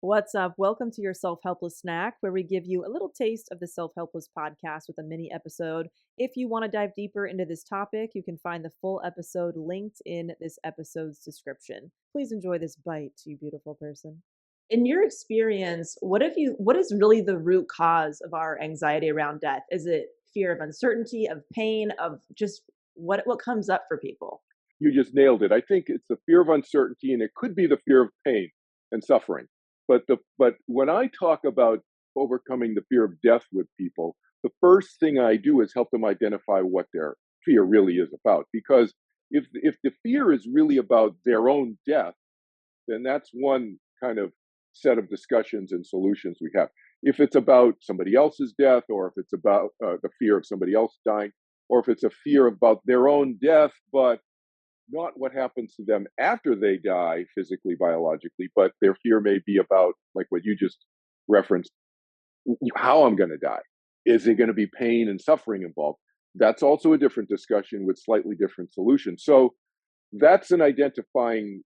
What's up? Welcome to your Self-Helpless snack, where we give you a little taste of the Self-Helpless podcast with a mini episode. If you want to dive deeper into this topic, you can find the full episode linked in this episode's description. Please enjoy this bite, you beautiful person. In your experience, what is really the root cause of our anxiety around death? Is it fear of uncertainty, of pain, of just what comes up for people? You just nailed it. I think it's the fear of uncertainty, and it could be the fear of pain and suffering. But when I talk about overcoming the fear of death with people, the first thing I do is help them identify what their fear really is about. Because if the fear is really about their own death, then that's one kind of set of discussions and solutions we have. If it's about somebody else's death, or if it's about the fear of somebody else dying, or if it's a fear about their own death, but not what happens to them after they die physically, biologically, but their fear may be about, like what you just referenced, how I'm going to die. Is there going to be pain and suffering involved? That's also a different discussion with slightly different solutions. So that's an identifying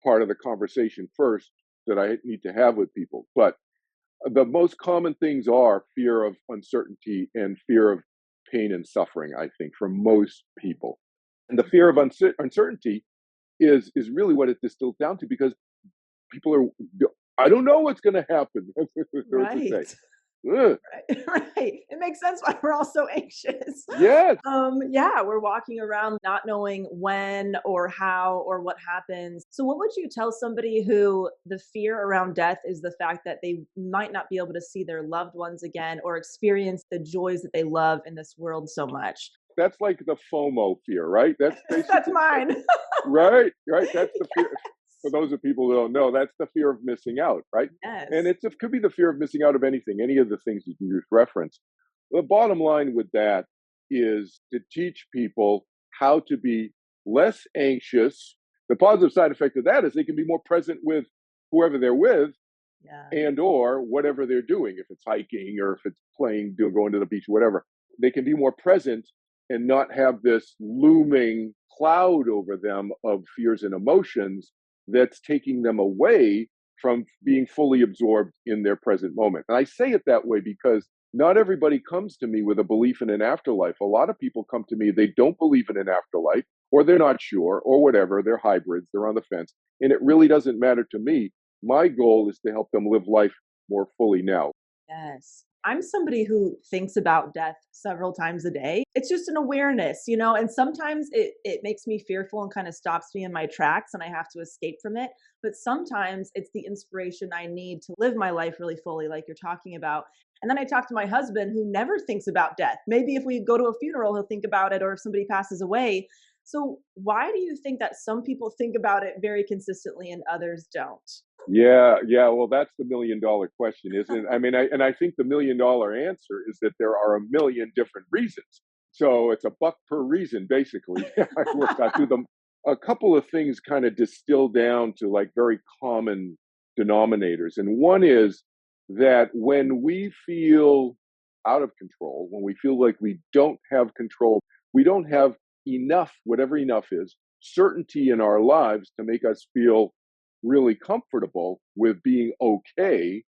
part of the conversation first that I need to have with people. But the most common things are fear of uncertainty and fear of pain and suffering, I think, for most people. And the fear of uncertainty is really what it distills down to, because people are, I don't know what's going to happen. That's what they Right. say. Ugh. Right, right. It makes sense why we're all so anxious. Yes. Yeah, we're walking around not knowing when or how or what happens. So what would you tell somebody who the fear around death is the fact that they might not be able to see their loved ones again or experience the joys that they love in this world so much? That's like the FOMO fear, right? That's That's basically, mine. right, right. That's the fear. Yes. For those of people who don't know, that's the fear of missing out, right? And Yes. it could be the fear of missing out of anything, any of the things that you just referenced. The bottom line with that is to teach people how to be less anxious. The positive side effect of that is they can be more present with whoever they're with, Yeah. and or whatever they're doing. If it's hiking, or if it's playing, going to the beach, whatever, they can be more present and not have this looming cloud over them of fears and emotions that's taking them away from being fully absorbed in their present moment. And I say it that way because not everybody comes to me with a belief in an afterlife. A lot of people come to me, they don't believe in an afterlife, or they're not sure, or whatever. They're hybrids, they're on the fence. And it really doesn't matter to me. My goal is to help them live life more fully now. Yes. I'm somebody who thinks about death several times a day. It's just an awareness, and sometimes it makes me fearful and kind of stops me in my tracks and I have to escape from it. But sometimes it's the inspiration I need to live my life really fully, like you're talking about. And then I talk to my husband who never thinks about death. Maybe if we go to a funeral, he'll think about it, or if somebody passes away. So, why do you think that some people think about it very consistently and others don't? Yeah, yeah. Well, that's the $1 million question, isn't it? I mean, I think the $1 million answer is that there are a million different reasons. So it's a buck per reason, basically. I worked out through them. A couple of things kind of distill down to like very common denominators. And one is that when we feel out of control, when we feel like we don't have control, we don't have enough, whatever enough is, certainty in our lives to make us feel really comfortable with being okay,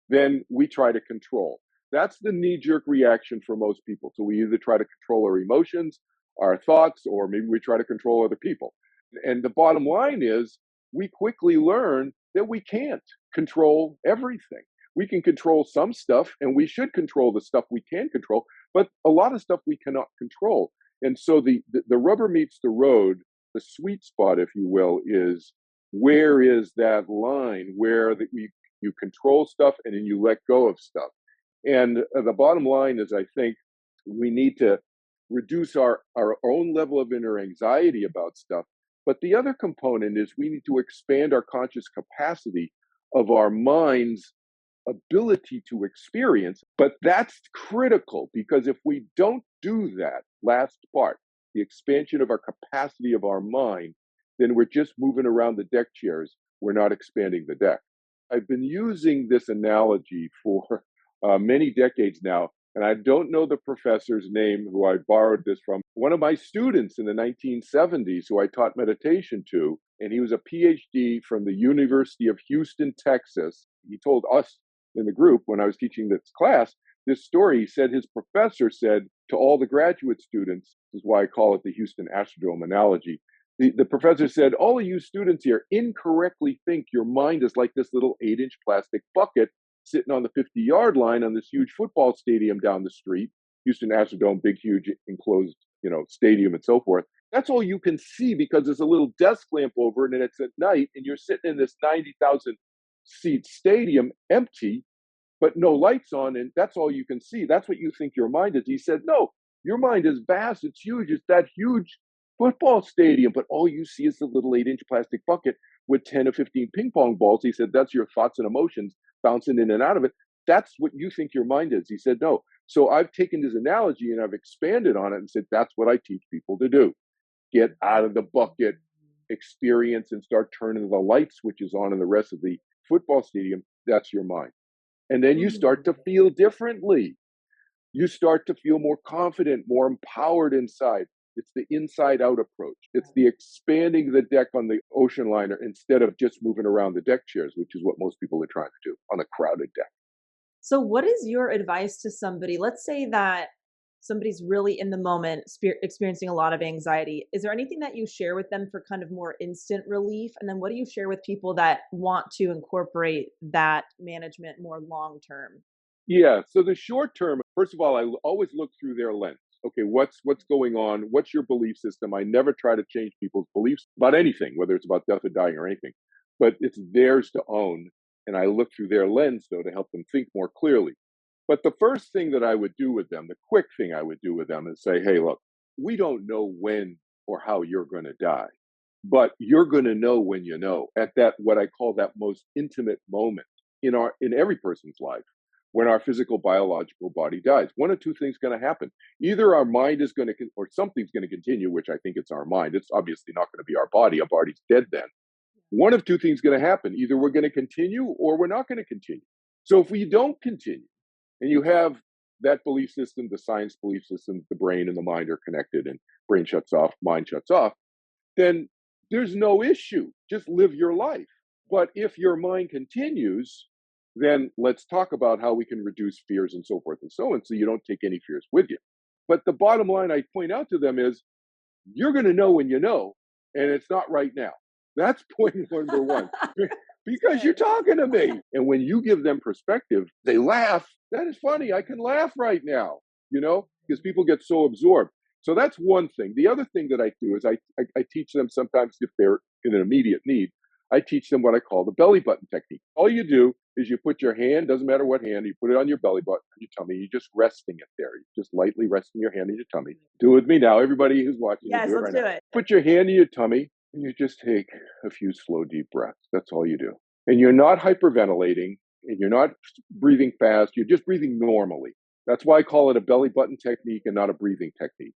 then we try to control. That's the knee jerk reaction for most people. So we either try to control our emotions, our thoughts, or maybe we try to control other people. And the bottom line is we quickly learn that we can't control everything. We can control some stuff, and we should control the stuff we can control, but a lot of stuff we cannot control. And so the rubber meets the road, the sweet spot, if you will, is where is that line where you control stuff and then you let go of stuff. And the bottom line is, I think we need to reduce our own level of inner anxiety about stuff. But the other component is we need to expand our conscious capacity of our mind's ability to experience. But that's critical, because if we don't do that last part, the expansion of our capacity of our mind, then we're just moving around the deck chairs. We're not expanding the deck. I've been using this analogy for many decades now, and I don't know the professor's name who I borrowed this from. One of my students in the 1970s who I taught meditation to, and he was a PhD from the University of Houston, Texas. he told us in the group when I was teaching this class this story. He said his professor said to all the graduate students, this is why I call it the Houston Astrodome analogy. The professor said, all of you students here incorrectly think your mind is like this little 8-inch plastic bucket sitting on the 50-yard line on this huge football stadium down the street. Houston Astrodome, big, huge enclosed, stadium and so forth. That's all you can see because there's a little desk lamp over it and it's at night and you're sitting in this 90,000 seat stadium empty, but no lights on, and that's all you can see. That's what you think your mind is. He said, no, your mind is vast. It's huge. It's that huge football stadium, but all you see is the little 8-inch plastic bucket with 10 or 15 ping pong balls. He said, that's your thoughts and emotions bouncing in and out of it. That's what you think your mind is. He said, no. So I've taken this analogy and I've expanded on it and said, that's what I teach people to do. Get out of the bucket, experience, and start turning the light switches on in the rest of the football stadium. That's your mind. And then you start to feel differently. You start to feel more confident, more empowered inside. It's the inside out approach. It's the expanding the deck on the ocean liner instead of just moving around the deck chairs, which is what most people are trying to do on a crowded deck. So, what is your advice to somebody? Let's say that somebody's really in the moment, experiencing a lot of anxiety. Is there anything that you share with them for kind of more instant relief? And then what do you share with people that want to incorporate that management more long term? Yeah. So the short term, first of all, I always look through their lens. Okay, what's going on? What's your belief system? I never try to change people's beliefs about anything, whether it's about death or dying or anything. But it's theirs to own. And I look through their lens though to help them think more clearly. But the first thing that I would do with them, the quick thing I would do with them is say, hey, look, we don't know when or how you're going to die, but you're going to know when you know at that, what I call that most intimate moment in every person's life when our physical biological body dies. One of two things going to happen. Either our mind is going to, or something's going to continue, which I think it's our mind. It's obviously not going to be our body. Our body's dead then. One of two things going to happen. Either we're going to continue or we're not going to continue. So if we don't continue, and you have that belief system, the science belief system, the brain and the mind are connected, and brain shuts off, mind shuts off, then there's no issue. Just live your life. But if your mind continues, then let's talk about how we can reduce fears and so forth and so on, so you don't take any fears with you. But the bottom line I point out to them is you're going to know when you know, and it's not right now. That's point number one. Because you're talking to me. And when you give them perspective, they laugh. That is funny. I can laugh right now, because people get so absorbed. So that's one thing. The other thing that I do is I teach them sometimes if they're in an immediate need, I teach them what I call the belly button technique. All you do is you put your hand, doesn't matter what hand, you put it on your belly button, on your tummy, you're just resting it there. You're just lightly resting your hand on your tummy. Do it with me now. Everybody who's watching, you Yes, do it let's right do now. it. Put your hand in your tummy and you just take a few slow, deep breaths. That's all you do. And you're not hyperventilating and you're not breathing fast. You're just breathing normally. That's why I call it a belly button technique and not a breathing technique.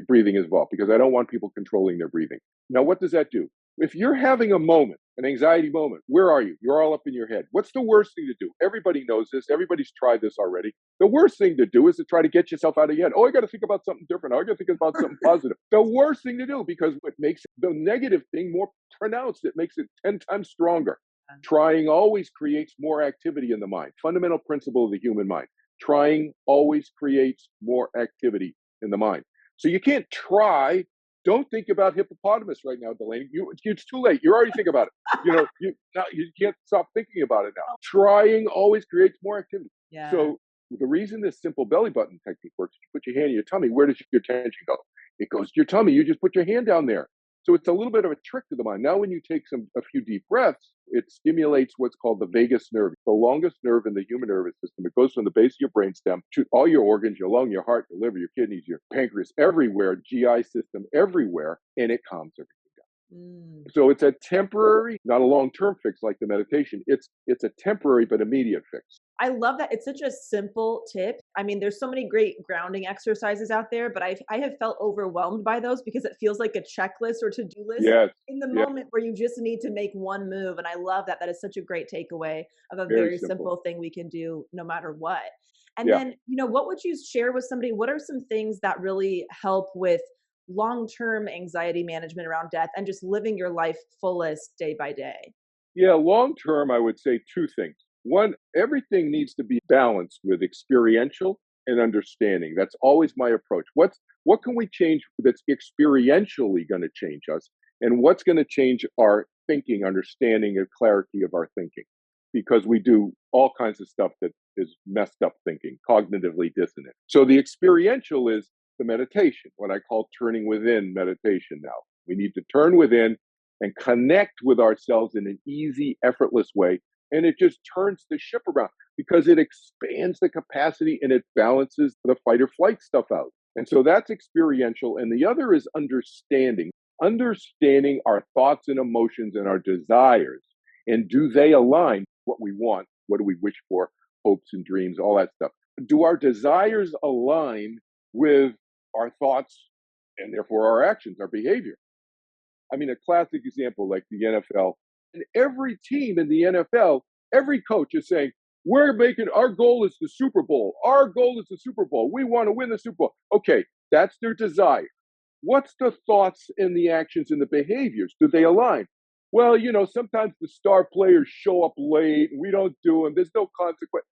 Breathing as well, because I don't want people controlling their breathing. Now, what does that do? If you're having a moment, an anxiety moment, where are you? You're all up in your head. What's the worst thing to do? Everybody knows this. Everybody's tried this already. The worst thing to do is to try to get yourself out of your head. Oh, I got to think about something different. Oh, I got to think about something positive. The worst thing to do, because it makes the negative thing more pronounced. It makes it 10 times stronger. Trying always creates more activity in the mind. Fundamental principle of the human mind. Trying always creates more activity in the mind. So you can't try. Don't think about hippopotamus right now, Delaney. It's too late. You're already thinking about it. You can't stop thinking about it now. Trying always creates more activity. Yeah. So the reason this simple belly button technique works, you put your hand in your tummy. Where does your attention go? It goes to your tummy. You just put your hand down there. So it's a little bit of a trick to the mind. Now, when you take a few deep breaths, it stimulates what's called the vagus nerve, the longest nerve in the human nervous system. It goes from the base of your brainstem to all your organs, your lung, your heart, your liver, your kidneys, your pancreas, everywhere, GI system, everywhere, and it calms everything down. So it's a temporary, not a long-term fix like the meditation. It's a temporary but immediate fix. I love that. It's such a simple tip. I mean, there's so many great grounding exercises out there, but I have felt overwhelmed by those because it feels like a checklist or to-do list Yes. in the Yes. moment where you just need to make one move. And I love that. That is such a great takeaway of a Very very simple. simple thing we can do no matter what. And Yeah. then, what would you share with somebody? What are some things that really help with long-term anxiety management around death and just living your life fullest day by day? Yeah, long term, I would say two things. One, everything needs to be balanced with experiential and understanding. That's always my approach. What can we change that's experientially going to change us, and what's going to change our thinking, understanding, and clarity of our thinking? Because we do all kinds of stuff that is messed up thinking, cognitively dissonant. So the experiential is the meditation, what I call turning within meditation now. We need to turn within and connect with ourselves in an easy, effortless way. And it just turns the ship around because it expands the capacity and it balances the fight or flight stuff out. And so that's experiential. And the other is understanding our thoughts and emotions and our desires. And do they align what we want? What do we wish for? Hopes and dreams, all that stuff. Do our desires align with our thoughts and therefore our actions, our behavior? I mean, a classic example like the NFL, and every team in the NFL, every coach is saying, we're making our goal is the Super Bowl. Our goal is the Super Bowl. We want to win the Super Bowl. Okay, that's their desire. What's the thoughts and the actions and the behaviors? Do they align? Well, sometimes the star players show up late and we don't do them. There's no consequence.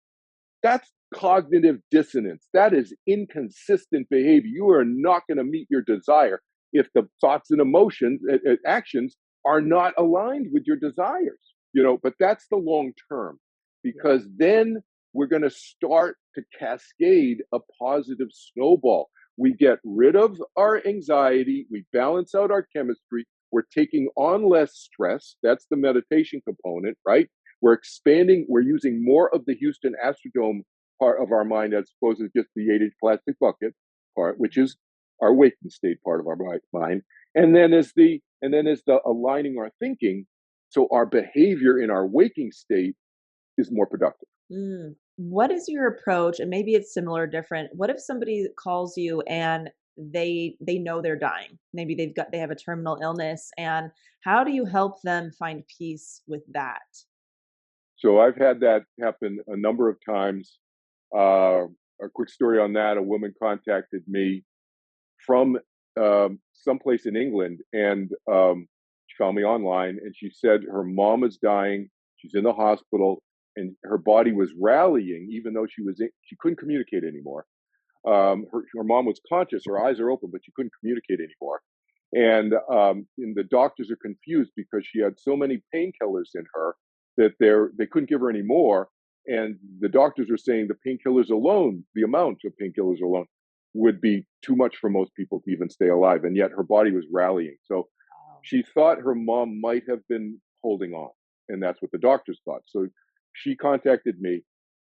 That's cognitive dissonance. That is inconsistent behavior. You are not going to meet your desire if the thoughts and emotions, actions are not aligned with your desires. But that's the long term, because then we're going to start to cascade a positive snowball. We get rid of our anxiety, we balance out our chemistry, we're taking on less stress. That's the meditation component, right? We're expanding, we're using more of the Houston Astrodome part of our mind as opposed to just the 8-inch plastic bucket part, which is our waking state part of our mind. And then is the aligning our thinking so our behavior in our waking state is more productive. What is your approach? And maybe it's similar or different. What if somebody calls you and they know they're dying? Maybe they have a terminal illness, and how do you help them find peace with that? So I've had that happen a number of times. Uh, a quick story on that: a woman contacted me from someplace in England, and she found me online, and she said her mom is dying. She's in the hospital, and her body was rallying, even though she couldn't communicate anymore. Her mom was conscious; her eyes are open, but she couldn't communicate anymore. And the doctors are confused because she had so many painkillers in her that they couldn't give her any more. And the doctors are saying the painkillers alone, the amount of painkillers alone, would be too much for most people to even stay alive. And yet her body was rallying. So Oh. she thought her mom might have been holding on. And that's what the doctors thought. So she contacted me.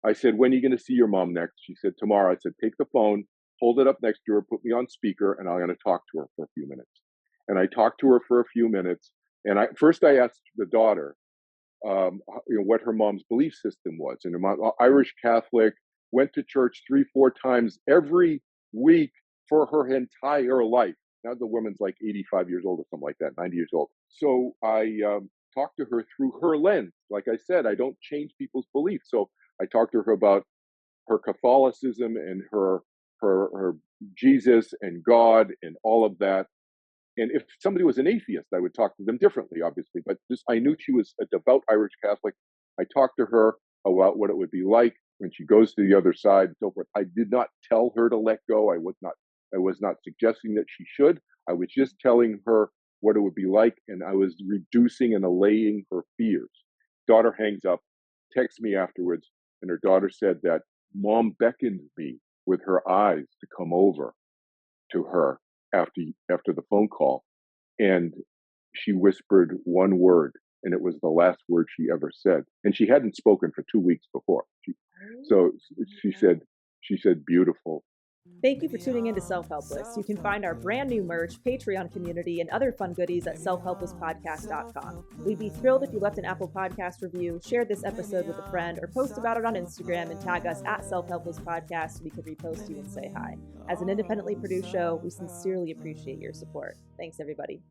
I said, when are you going to see your mom next? She said, tomorrow. I said, take the phone, hold it up next to her, put me on speaker, and I'm going to talk to her for a few minutes. And I talked to her for a few minutes. And I asked the daughter, what her mom's belief system was. And her mom, Irish Catholic, went to church 3-4 times every week for her entire life. Now the woman's like 85 years old or something like that, 90 years old. So I talked to her through her lens. Like I said, I don't change people's beliefs. So I talked to her about her Catholicism and her Jesus and God and all of that. And if somebody was an atheist, I would talk to them differently, obviously. But I knew she was a devout Irish Catholic. I talked to her about what it would be like when she goes to the other side and so forth. I did not tell her to let go. I was not suggesting that she should. I was just telling her what it would be like, and I was reducing and allaying her fears. Daughter hangs up, texts me afterwards, and her daughter said that mom beckoned me with her eyes to come over to her after the phone call, and she whispered one word, and it was the last word she ever said, and she hadn't spoken for 2 weeks before. So she said, beautiful. Thank you for tuning in to Self-Helpless. You can find our brand new merch, Patreon community, and other fun goodies at selfhelplesspodcast.com. We'd be thrilled if you left an Apple Podcast review, shared this episode with a friend, or post about it on Instagram and tag us at Self-Helpless Podcast so we could repost you and say hi. As an independently produced show, we sincerely appreciate your support. Thanks, everybody.